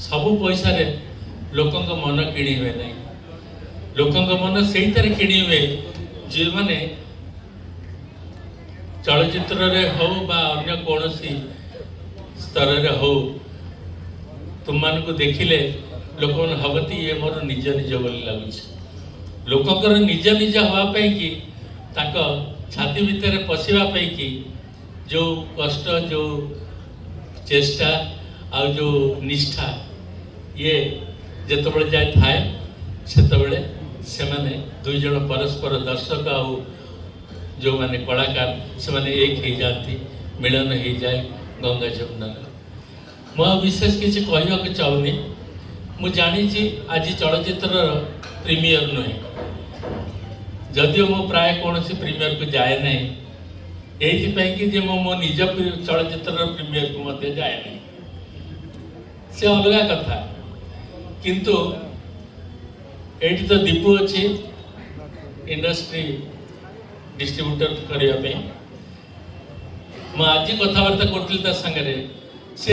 सबु पैसा लोक मन किणी हुए ना लोक मन से किणी हुए जो मैंने चलचित्र हो बा अन्य कौन स्तर हो तुम मान को देखिले लोक मैंने भावती ये मोर निज निज बोली लगुच लोकंर निज निज हाँपाई कि छाती भितर पशिवाई कि जो कष्ट जो चेष्टा आ जो निष्ठा ये जिते जाए थाए से माने दुई जन परस्पर दर्शक आ जो माने कलाकार से माने एक हो जाती मिलन हो जाए गंगा जमुना मु विशेष किसी कहवाक चाहूनी मु जानी आज चलचित्र प्रीमियर नुहे जदिव मु प्राय कौन प्रीमियर को जाए ना ये मो निज चलचित्र प्रीमियर को मत जाए ना से अलग कथा किंतु एटी तो दीपू अच्छी इंडस्ट्री डिस्ट्रीब्यूटर करने आज कथबार्ता करी सागर